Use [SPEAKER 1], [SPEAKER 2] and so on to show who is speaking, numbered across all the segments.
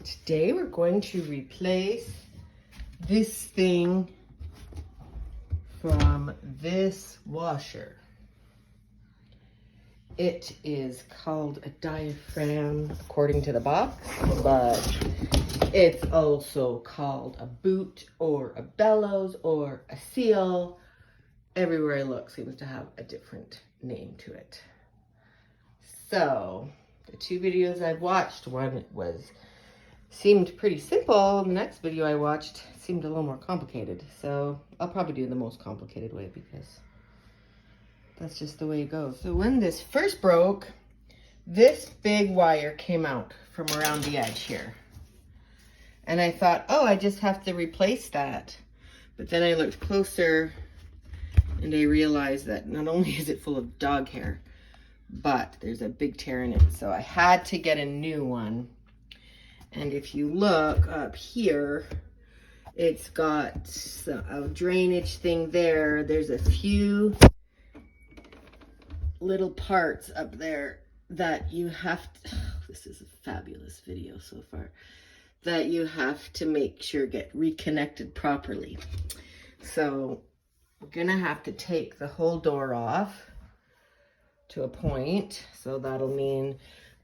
[SPEAKER 1] Today we're going to replace this thing from this washer. It is called a diaphragm according to the box, but it's also called a boot or a bellows or a seal. Everywhere I look seems to have a different name to it. So the two videos I've watched, one seemed pretty simple. The next video I watched seemed a little more complicated. So I'll probably do the most complicated way because that's just the way it goes. So when this first broke, this big wire came out from around the edge here. And I thought, oh, I just have to replace that. But then I looked closer and I realized that not only is it full of dog hair, but there's a big tear in it. So I had to get a new one. And if you look up here, it's got a drainage thing there. There's a few little parts up there that you have to, this is a fabulous video so far, that you have to make sure get reconnected properly. So we're gonna have to take the whole door off to a point. So that'll mean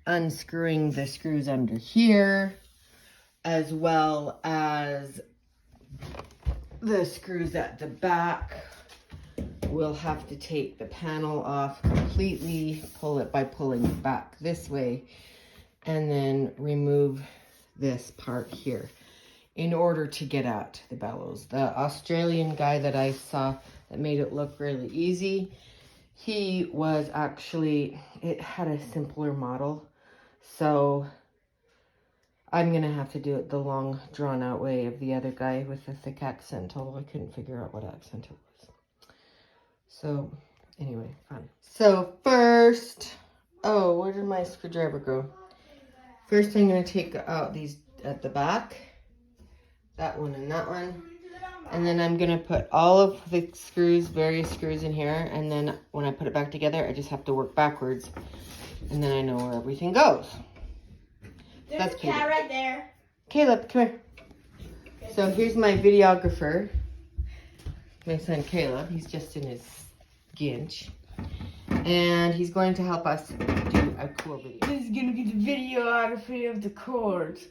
[SPEAKER 1] unscrewing the screws under here, as well as the screws at the back. We'll have to take the panel off completely, pull it by pulling it back this way, and then remove this part here in order to get at the bellows. The Australian guy that I saw that made it look really easy, he was actually, it had a simpler model. So I'm gonna have to do it the long drawn out way of the other guy with the thick accent, although I couldn't figure out what accent it was. So anyway, fun. So first, oh, where did my screwdriver go? First I'm gonna take out these at the back, that one and that one. And then I'm gonna put all of the screws, various screws in here. And then when I put it back together, I just have to work backwards. And then I know where everything goes.
[SPEAKER 2] There's a cat right there.
[SPEAKER 1] Caleb, come here. So here's my videographer. My son Caleb, he's just in his ginch. And he's going to help us do a cool video.
[SPEAKER 2] This is gonna be the videography of the cords.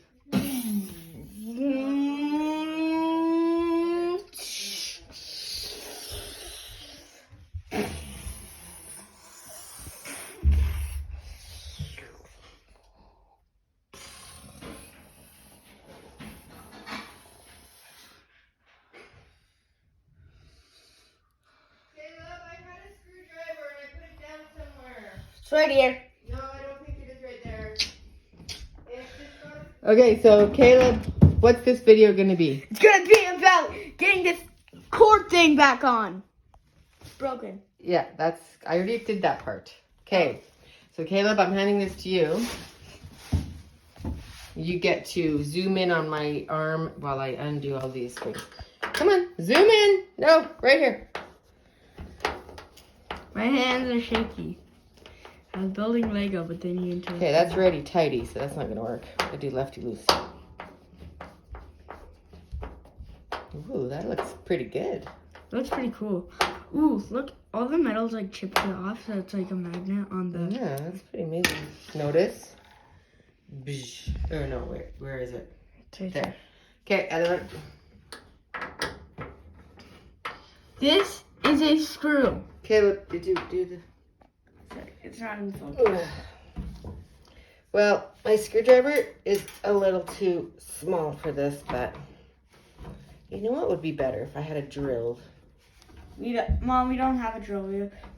[SPEAKER 2] It's right here.
[SPEAKER 1] No, I don't think it is right there. Okay, so Caleb, what's this video going to be?
[SPEAKER 2] It's gonna be about getting this cord thing back on. It's broken.
[SPEAKER 1] Yeah, I already did that part. Okay, so Caleb, I'm handing this to you. You get to zoom in on my arm while I undo all these things. Come on, zoom in. No, right here.
[SPEAKER 2] My hands are shaky. I was building Lego, but then you into
[SPEAKER 1] Okay, that's already tidy, so that's not gonna work. I do lefty loose. Ooh, that looks pretty good.
[SPEAKER 2] Looks pretty cool. Ooh, look, all the metal's like chipped off, so it's like a magnet on the.
[SPEAKER 1] Yeah, that's pretty amazing. Notice. Bzz. Oh no, where is it?
[SPEAKER 2] It's right
[SPEAKER 1] There. Okay, other one.
[SPEAKER 2] This is a screw.
[SPEAKER 1] Caleb, did you do the?
[SPEAKER 2] Sorry, it's not in focus.
[SPEAKER 1] Well, my screwdriver is a little too small for this, but you know what would be better if I had a drill?
[SPEAKER 2] Mom, we don't have a drill.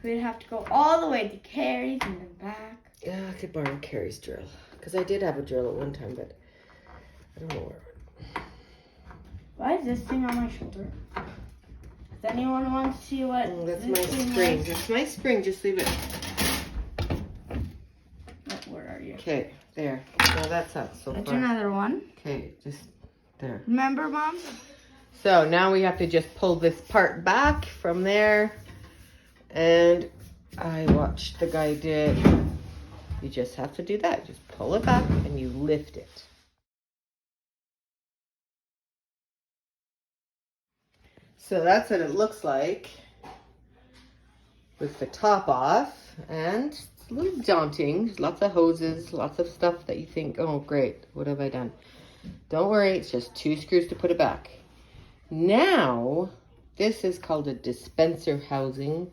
[SPEAKER 2] We'd have to go all the way to Carrie's and then back.
[SPEAKER 1] Yeah, I could borrow Carrie's drill. Because I did have a drill at one time, but I don't know where.
[SPEAKER 2] Why is this thing on my shoulder? Does anyone want to see what?
[SPEAKER 1] Oh, that's
[SPEAKER 2] this
[SPEAKER 1] my
[SPEAKER 2] thing
[SPEAKER 1] spring.
[SPEAKER 2] is?
[SPEAKER 1] That's my spring. Just leave it.
[SPEAKER 2] Oh, where are you?
[SPEAKER 1] Okay, there. Now that's up so
[SPEAKER 2] That's
[SPEAKER 1] far.
[SPEAKER 2] another one.
[SPEAKER 1] Okay, just there.
[SPEAKER 2] Remember, Mom?
[SPEAKER 1] So now we have to just pull this part back from there. And I watched the guy do it. You just have to do that. Just pull it back and you lift it. So that's what it looks like with the top off, and it's a little daunting. There's lots of hoses, lots of stuff that you think, oh great, what have I done? Don't worry, it's just 2 screws to put it back. Now, this is called a dispenser housing.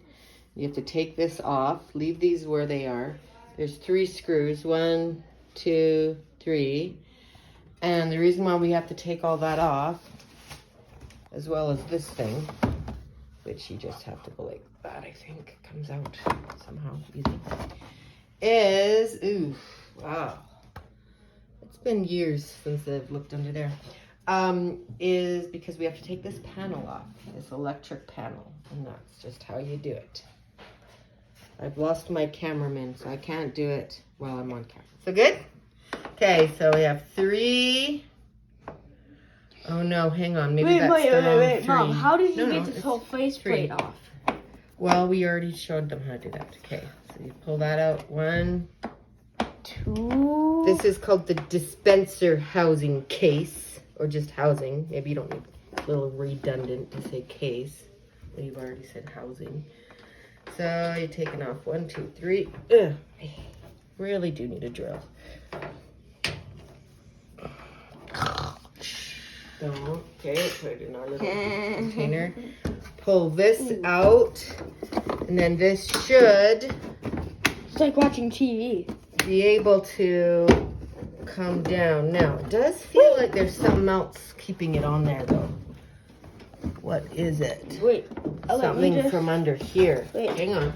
[SPEAKER 1] You have to take this off, leave these where they are. There's 3 screws, 1, 2, 3. And the reason why we have to take all that off, as well as this thing, which you just have to go like that, I think, comes out somehow easy, is, ooh, wow. It's been years since I've looked under there. Is because we have to take this panel off, this electric panel, and that's just how you do it. I've lost my cameraman, so I can't do it while I'm on camera. So good? Okay, so we have 3. Oh no, hang on. Maybe that's
[SPEAKER 2] wait.
[SPEAKER 1] 3.
[SPEAKER 2] Mom, how did you
[SPEAKER 1] No,
[SPEAKER 2] get this whole faceplate off?
[SPEAKER 1] Well, we already showed them how to do that. Okay, so you pull that out. 1,
[SPEAKER 2] 2.
[SPEAKER 1] This is called the dispenser housing case, or just housing. Maybe you don't need a little redundant to say case. We've already said housing. So you're taking off 1, 2, 3. Ugh, I really do need a drill. Okay, put it in our little container. Pull this out, and then this should
[SPEAKER 2] It's like watching TV.
[SPEAKER 1] be able to come down. Now, it does feel like there's something else keeping it on there, though. What is it?
[SPEAKER 2] Wait.
[SPEAKER 1] Something from under here.
[SPEAKER 2] Wait.
[SPEAKER 1] Hang on.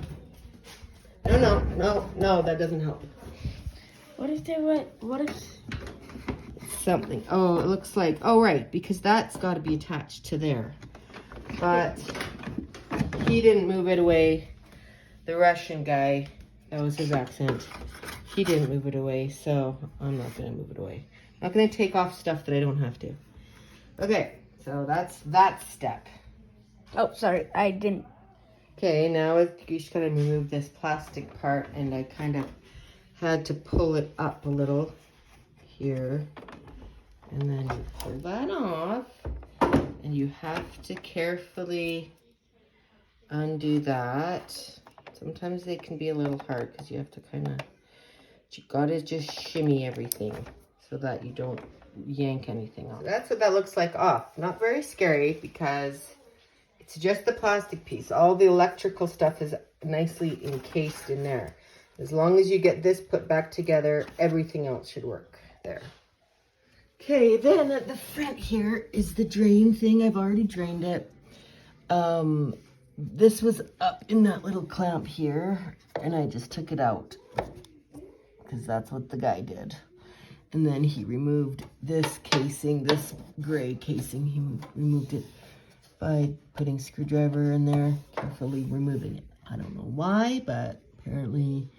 [SPEAKER 1] No, that doesn't help.
[SPEAKER 2] What if they went? What if?
[SPEAKER 1] Something. Oh, it looks like, oh right, because that's got to be attached to there. But he didn't move it away. The Russian guy, that was his accent. He didn't move it away, so I'm not going to move it away. I'm not going to take off stuff that I don't have to. Okay, so that's that step.
[SPEAKER 2] Oh, sorry, I didn't.
[SPEAKER 1] Okay, now you just got to remove this plastic part, and I kind of had to pull it up a little here. And then you pull that off, and you have to carefully undo that. Sometimes they can be a little hard because you have to kind of, you gotta just shimmy everything so that you don't yank anything off. So that's what that looks like off. Not very scary because it's just the plastic piece. All the electrical stuff is nicely encased in there. As long as you get this put back together, everything else should work there. Okay, then at the front here is the drain thing. I've already drained it. This was up in that little clamp here, and I just took it out because that's what the guy did. And then he removed this casing, this gray casing. He removed it by putting a screwdriver in there, carefully removing it. I don't know why, but apparently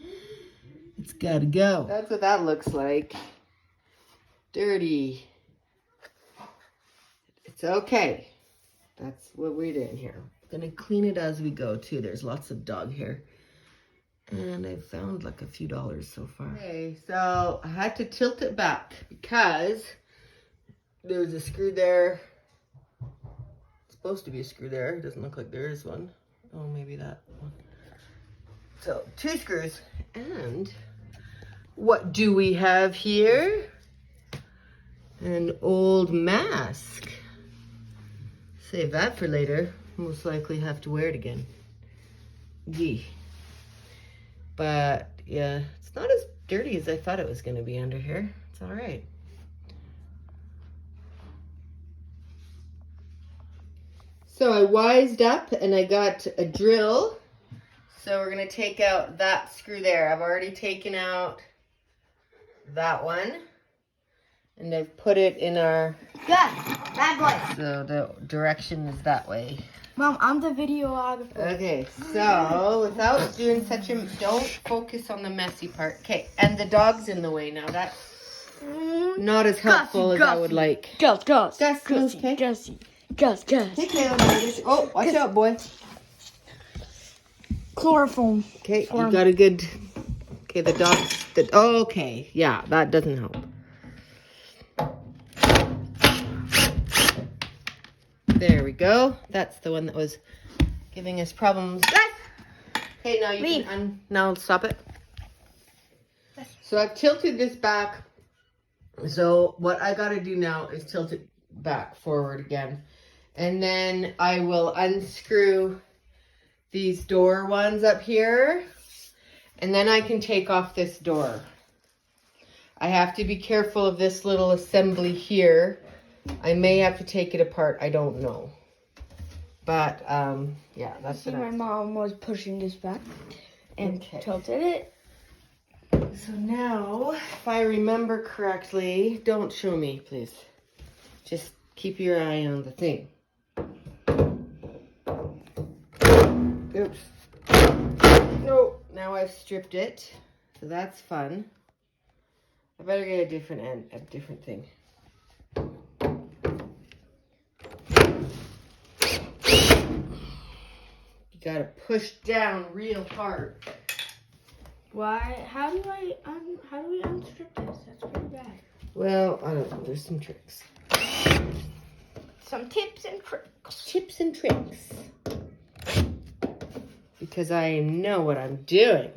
[SPEAKER 1] it's gotta go. That's what that looks like. Dirty. It's okay. That's what we're doing here. Gonna clean it as we go too. There's lots of dog hair. And I've found like a few dollars so far. Okay, so I had to tilt it back because there's a screw there. It's supposed to be a screw there. It doesn't look like there is one. Oh, maybe that one. So 2 screws. And what do we have here? An old mask. Save that for later. Most likely have to wear it again. Gee. But yeah, it's not as dirty as I thought it was going to be under here. It's all right. So I wised up and I got a drill. So we're going to take out that screw there. I've already taken out that one. And I've put it in our...
[SPEAKER 2] Good. Bad boy.
[SPEAKER 1] So the direction is that way.
[SPEAKER 2] Mom, I'm the videographer.
[SPEAKER 1] Okay, so without doing such a... Don't focus on the messy part. Okay, and the dog's in the way now. That's not as helpful as I would like.
[SPEAKER 2] Gus.
[SPEAKER 1] Gus,
[SPEAKER 2] Gussie.
[SPEAKER 1] okay.
[SPEAKER 2] Gus.
[SPEAKER 1] Hey, Caleb. Oh, watch out, boy.
[SPEAKER 2] Chloroform.
[SPEAKER 1] Okay, you got a good... Okay, the dog's... Oh, okay, yeah, that doesn't help. There we go. That's the one that was giving us problems. Okay, now you can now stop it. So I've tilted this back. So what I got to do now is tilt it back forward again. And then I will unscrew these door ones up here. And then I can take off this door. I have to be careful of this little assembly here. I may have to take it apart. I don't know. But, yeah, that's
[SPEAKER 2] what my mom was pushing this back and tilted it.
[SPEAKER 1] So now, if I remember correctly, don't show me, please. Just keep your eye on the thing. Oops. No, now I've stripped it. So that's fun. I better get a different thing. You gotta push down real hard.
[SPEAKER 2] Why? How do we unstrip this? That's pretty bad.
[SPEAKER 1] Well, I don't know. There's some tricks.
[SPEAKER 2] Some tips and tricks.
[SPEAKER 1] Tips and tricks. Because I know what I'm doing.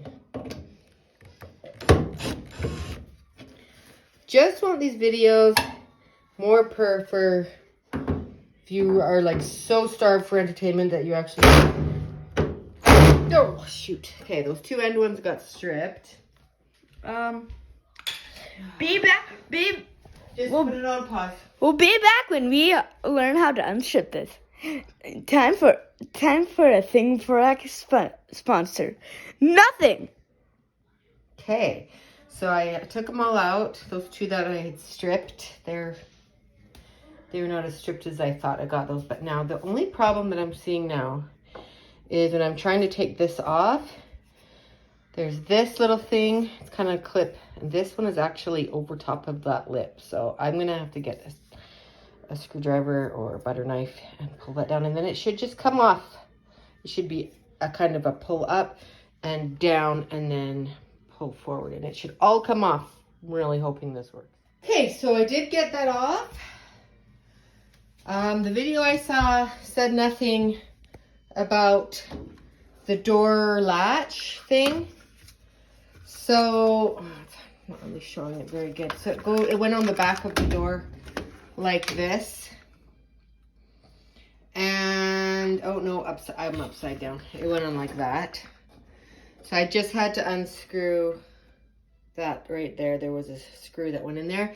[SPEAKER 1] Just want these videos more for if you are like so starved for entertainment that you actually... Oh, shoot. Okay, those two end ones got stripped.
[SPEAKER 2] Be back.
[SPEAKER 1] Just put it on pause.
[SPEAKER 2] We'll be back when we learn how to unstrip this. Time for a thing for a sponsor. Nothing.
[SPEAKER 1] Okay, so I took them all out. Those two that I had stripped, they were not as stripped as I thought. I got those, but now the only problem that I'm seeing now is when I'm trying to take this off, there's this little thing, it's kind of a clip, and this one is actually over top of that lip. So I'm gonna have to get a screwdriver or a butter knife and pull that down, and then it should just come off. It should be a kind of a pull up and down and then pull forward, and it should all come off. I'm really hoping this works. Okay, so I did get that off. The video I saw said nothing about the door latch thing, so I'm not really showing it very good. So it went on the back of the door like this, and oh no, I'm upside down. It went on like that. So I just had to unscrew that right there. There was a screw that went in there,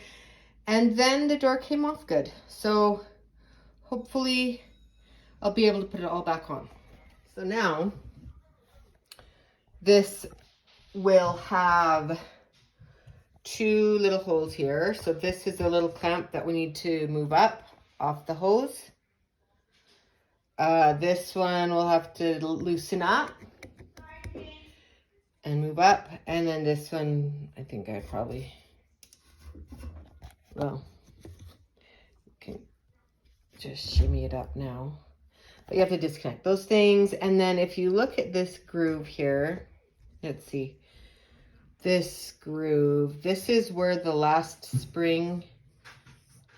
[SPEAKER 1] and then the door came off good. So hopefully I'll be able to put it all back on. So now this will have two little holes here. So this is a little clamp that we need to move up off the hose. This one we'll have to loosen up and move up. And then this one, I think I probably, well, can just shimmy it up now. But you have to disconnect those things. And then if you look at this groove here, let's see, this groove, this is where the last spring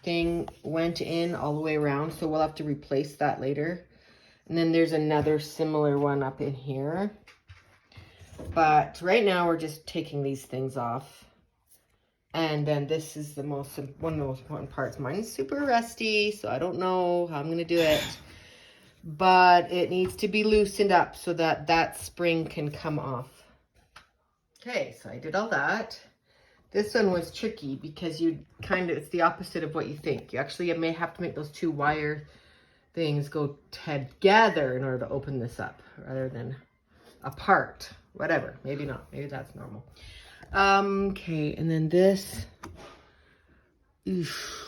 [SPEAKER 1] thing went in all the way around. So we'll have to replace that later. And then there's another similar one up in here. But right now we're just taking these things off. And then this is one of the most important parts. Mine's super rusty, so I don't know how I'm going to do it. But it needs to be loosened up so that that spring can come off. Okay, so I did all that. This one was tricky because it's the opposite of what you think. You may have to make those two wire things go together in order to open this up rather than apart. Whatever, maybe not. Maybe that's normal. Okay, and then this. Oof.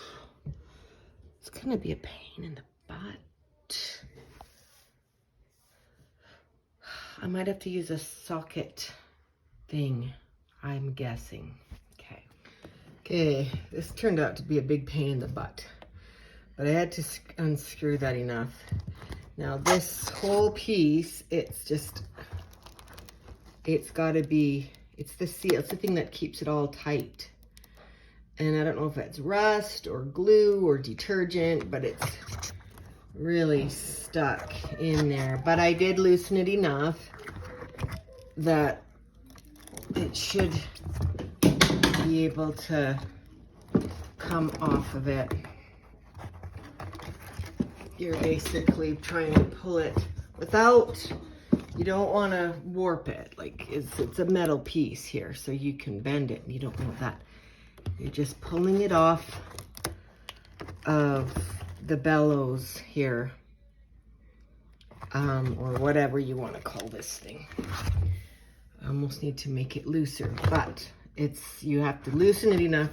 [SPEAKER 1] It's gonna be a pain in the butt. I might have to use a socket thing, I'm guessing. Okay, this turned out to be a big pain in the butt, but I had to unscrew that enough. Now this whole piece, it's gotta be, it's the seal, it's the thing that keeps it all tight. And I don't know if it's rust or glue or detergent, but it's really stuck in there, but I did loosen it enough that it should be able to come off of it. You're basically trying to pull it without, you don't want to warp it. Like it's a metal piece here, so you can bend it. You don't want that. You're just pulling it off of the bellows here, or whatever you want to call this thing. I almost need to make it looser, but you have to loosen it enough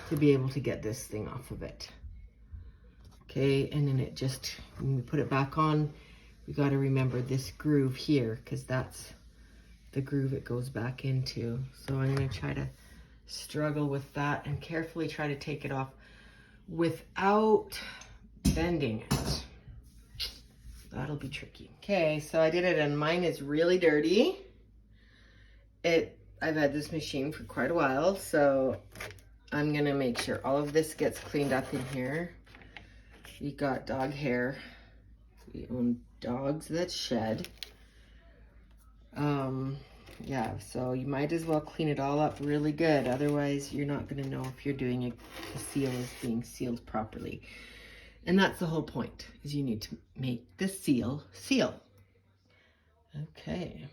[SPEAKER 1] to be able to get this thing off of it. Okay, and then when we put it back on, we got to remember this groove here, because that's the groove it goes back into. So I'm going to try to struggle with that and carefully try to take it off without bending it. That'll be tricky. Okay, so I did it, and mine is really dirty. I've had this machine for quite a while, so I'm gonna make sure all of this gets cleaned up in here. We got dog hair. We own dogs that shed. Yeah, so you might as well clean it all up really good. Otherwise, you're not gonna know if you're doing the seal is being sealed properly. And that's the whole point, is you need to make the seal. Okay.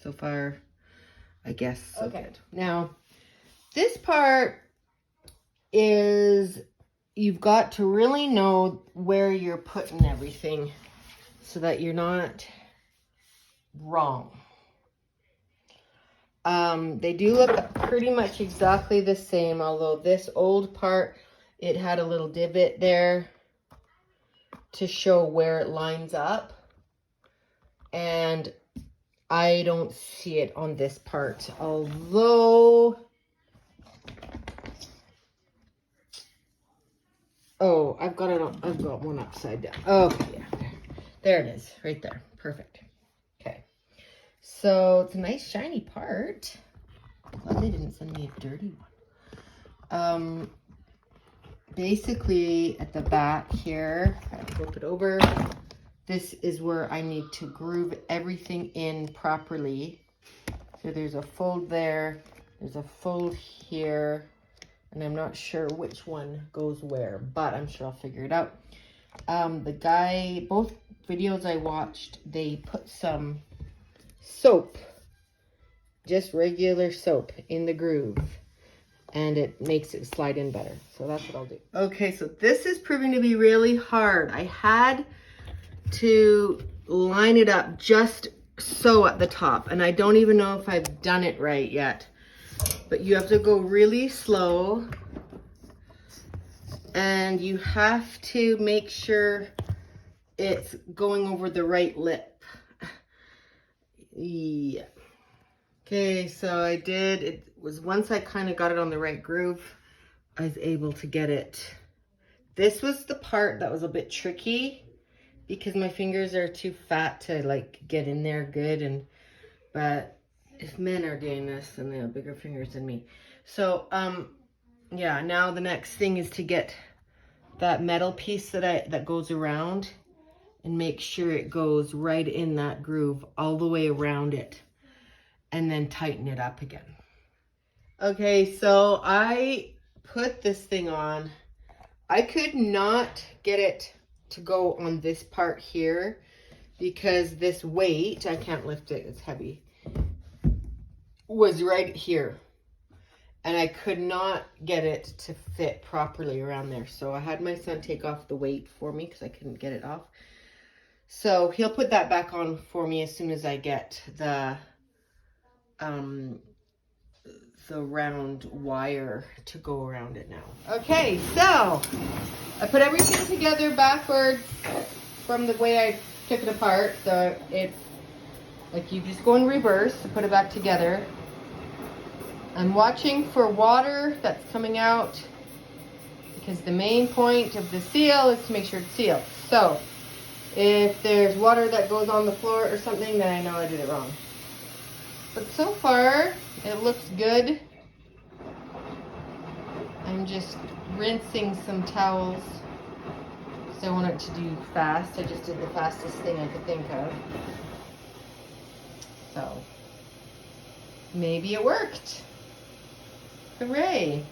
[SPEAKER 1] So far, I guess so good. Now, this part is, you've got to really know where you're putting everything so that you're not wrong. They do look pretty much exactly the same, although this old part, it had a little divot there to show where it lines up. And I don't see it on this part, although, oh, I've got one upside down. Okay, yeah, there it is, right there, perfect. Okay, so it's a nice shiny part. Glad they didn't send me a dirty one. Basically at the back here, I flip it over. This is where I need to groove everything in properly. So there's a fold there, there's a fold here, and I'm not sure which one goes where, but I'm sure I'll figure it out. Both videos I watched, they put some soap, just regular soap, in the groove, and it makes it slide in better. So that's what I'll do. Okay, so this is proving to be really hard. I had to line it up just so at the top, and I don't even know if I've done it right yet, but you have to go really slow, and you have to make sure it's going over the right lip. Yeah. Okay, so I did, it was once I kind of got it on the right groove, I was able to get it. This was the part that was a bit tricky, because my fingers are too fat to like get in there good, but if men are doing this, then they have bigger fingers than me. So yeah, now the next thing is to get that metal piece that goes around and make sure it goes right in that groove all the way around it, and then tighten it up again. Okay, so I put this thing on. I could not get it to go on this part here because this weight, I can't lift it, it's heavy, was right here. And I could not get it to fit properly around there. So I had my son take off the weight for me because I couldn't get it off. So he'll put that back on for me as soon as I get the round wire to go around it now. Okay, so I put everything together backwards from the way I took it apart. So it's like you just go in reverse to put it back together. I'm watching for water that's coming out because the main point of the seal is to make sure it's sealed. So if there's water that goes on the floor or something, then I know I did it wrong. But so far, it looks good. I'm just rinsing some towels So I want it to do fast. I just did the fastest thing I could think of. So maybe it worked. Hooray!